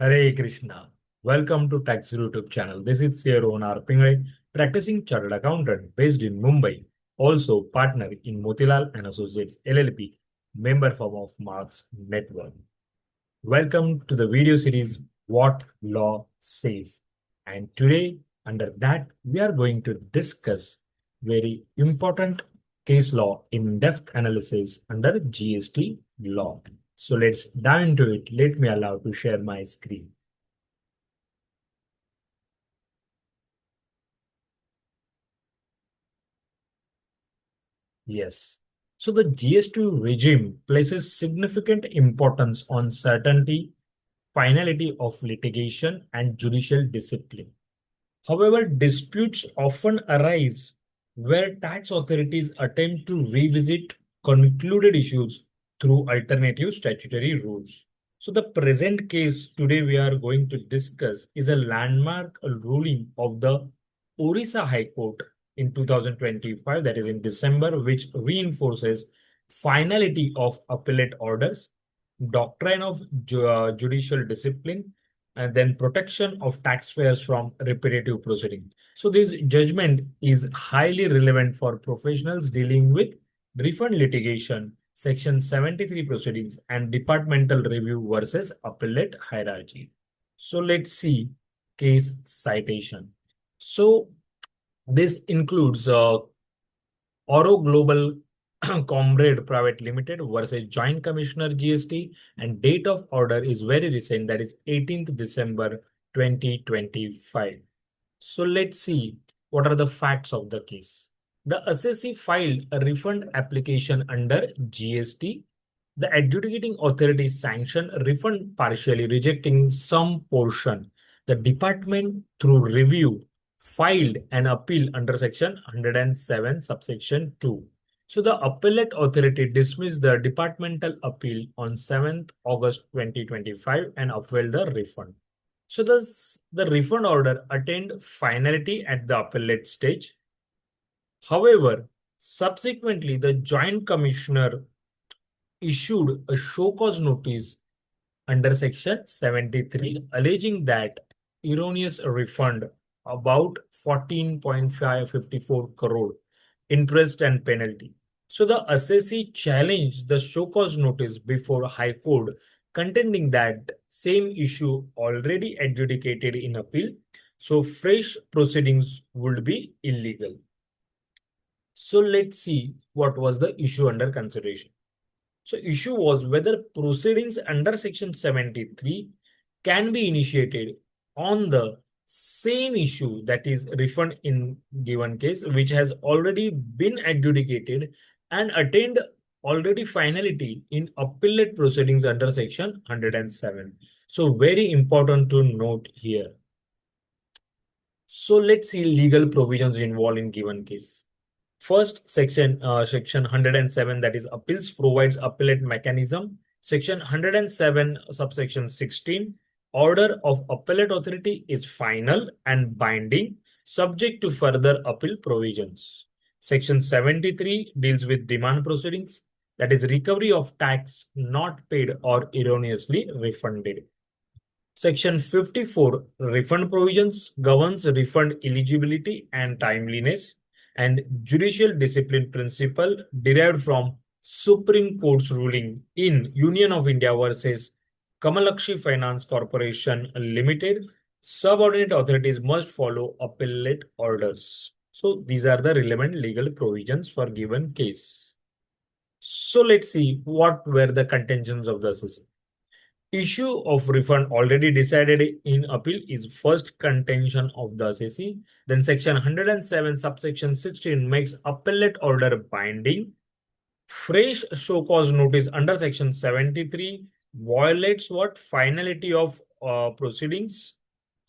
Hare Krishna. Welcome to Tax YouTube channel. This is your owner Pingle, practicing chartered accountant based in Mumbai, also partner in Motilal and Associates LLP, member firm of Marks Network. Welcome to the video series What Law Says. And today, under that, we are going to discuss very important case law in-depth analysis under GST law. So let's dive into it. Let me allow to share my screen. Yes. So the GST regime places significant importance on certainty, finality of litigation, and judicial discipline. However, disputes often arise where tax authorities attempt to revisit concluded issues through alternative statutory rules. So the present case today we are going to discuss is a landmark ruling of the Orissa High Court in 2025, that is in December, which reinforces finality of appellate orders, doctrine of judicial discipline, and then protection of taxpayers from repetitive proceedings. So this judgment is highly relevant for professionals dealing with refund litigation, Section 73 proceedings, and departmental review versus appellate hierarchy. So let's see case citation. So this includes Auroglobal Comtrade Private Limited versus Joint Commissioner GST, and date of order is very recent, that is 18th December 2025. So let's see what are the facts of the case. The assessee filed a refund application under GST. The adjudicating authority sanctioned refund partially, rejecting some portion. The department, through review, filed an appeal under Section 107, subsection 2. So the appellate authority dismissed the departmental appeal on 7th August 2025 and upheld the refund. So the refund order attained finality at the appellate stage. However, subsequently, the Joint Commissioner issued a show cause notice under Section 73, alleging that erroneous refund about 14.554 crore interest and penalty. So the assessee challenged the show cause notice before High Court, contending that same issue already adjudicated in appeal, so fresh proceedings would be illegal. So let's see what was the issue under consideration. So issue was whether proceedings under Section 73 can be initiated on the same issue, that is refund in given case, which has already been adjudicated and attained already finality in appellate proceedings under Section 107. So very important to note here. So let's see legal provisions involved in given case. First, section 107, that is appeals, provides appellate mechanism. Section 107, subsection 16, order of appellate authority is final and binding, subject to further appeal provisions. Section 73 deals with demand proceedings, that is recovery of tax not paid or erroneously refunded. Section 54, refund provisions, governs refund eligibility and timeliness, and judicial discipline principle derived from Supreme Court's ruling in Union of India versus Kamalakshi Finance Corporation Limited. Subordinate authorities must follow appellate orders. So these are the relevant legal provisions for given case. So let's see what were the contentions of the assessee. Issue of refund already decided in appeal is first contention of the assessee. Then Section 107, subsection 16 makes appellate order binding. Fresh show cause notice under Section 73 violates what? Finality of proceedings,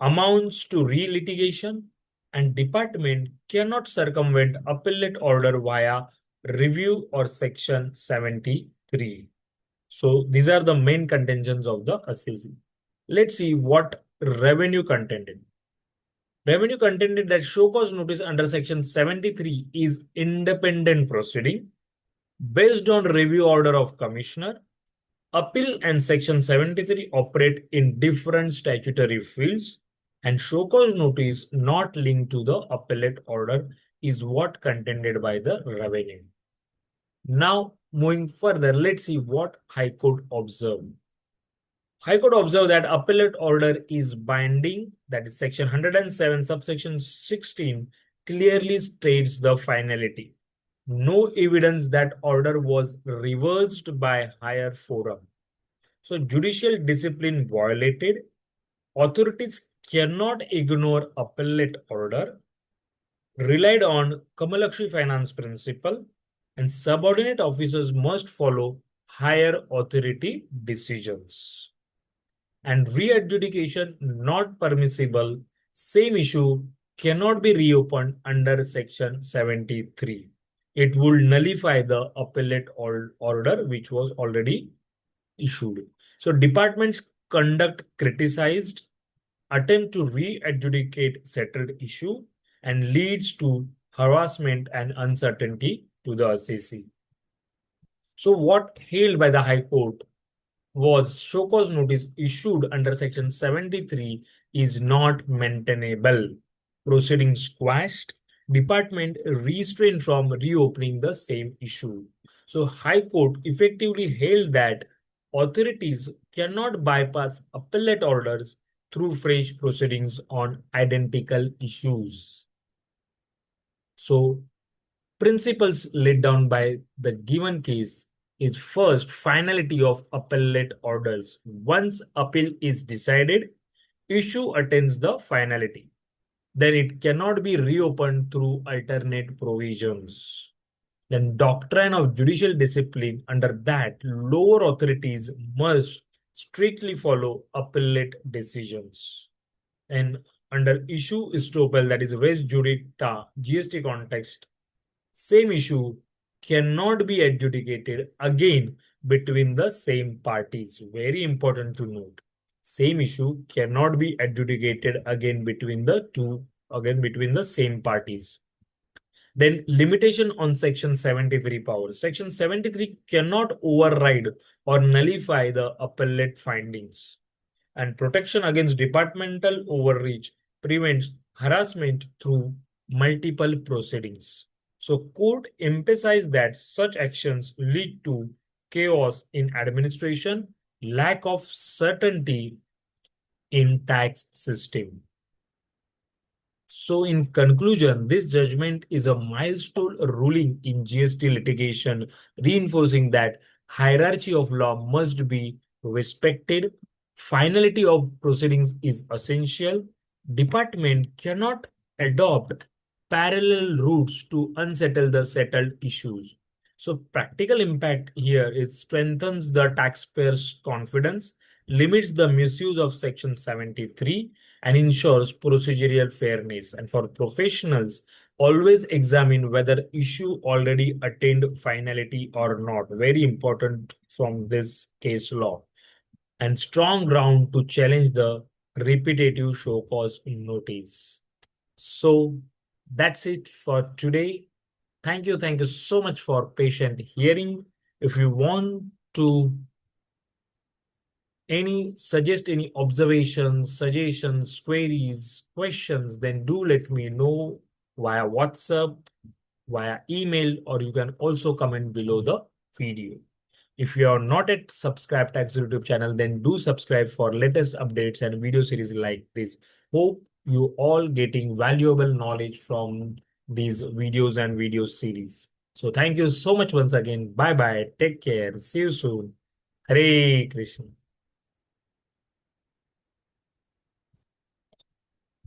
amounts to re-litigation, and department cannot circumvent appellate order via review or Section 73. So these are the main contentions of the assessee. Let's see what revenue contended. Revenue contended that show cause notice under Section 73 is independent proceeding based on review order of commissioner. Appeal and Section 73 operate in different statutory fields, and show cause notice not linked to the appellate order is what contended by the revenue. Now, moving further, let's see what High Court observed. High Court observed that appellate order is binding, that is Section 107, subsection 16, clearly states the finality. No evidence that order was reversed by higher forum. So judicial discipline violated. Authorities cannot ignore appellate order, relied on Kamalakshi finance principle, and subordinate officers must follow higher authority decisions. And re-adjudication not permissible. Same issue cannot be reopened under Section 73. It would nullify the appellate order which was already issued. So departments conduct criticized, attempt to re-adjudicate settled issue, and leads to harassment and uncertainty to the assessee. So what held by the High Court was show cause notice issued under Section 73 is not maintainable. Proceedings squashed, department restrained from reopening the same issue. So High Court effectively held that authorities cannot bypass appellate orders through fresh proceedings on identical issues. So principles laid down by the given case is first, finality of appellate orders. Once appeal is decided, issue attains the finality. Then it cannot be reopened through alternate provisions. Then doctrine of judicial discipline, under that lower authorities must strictly follow appellate decisions. And under issue estoppel, that is res judicata, GST context, same issue cannot be adjudicated again between the same parties. Very important to note. Same issue cannot be adjudicated again between the same parties. Then limitation on Section 73 powers. Section 73 cannot override or nullify the appellate findings. And protection against departmental overreach prevents harassment through multiple proceedings. So court emphasized that such actions lead to chaos in administration, lack of certainty in tax system. So in conclusion, this judgment is a milestone ruling in GST litigation, reinforcing that hierarchy of law must be respected. Finality of proceedings is essential. Department cannot adopt parallel routes to unsettle the settled issues. So practical impact here, it strengthens the taxpayers' confidence, limits the misuse of Section 73, and ensures procedural fairness. And for professionals, always examine whether issue already attained finality or not. Very important from this case law. And strong ground to challenge the repetitive show cause notice. So that's it for today. Thank you. Thank you so much for patient hearing. If you want to suggest any observations, suggestions, queries, questions, then do let me know via WhatsApp, via email, or you can also comment below the video. If you are not yet subscribed to Tax YouTube channel, then do subscribe for latest updates and video series like this. Hope you all getting valuable knowledge from these videos and video series. So thank you so much once again. Bye bye. Take care. See you soon. Hare Krishna.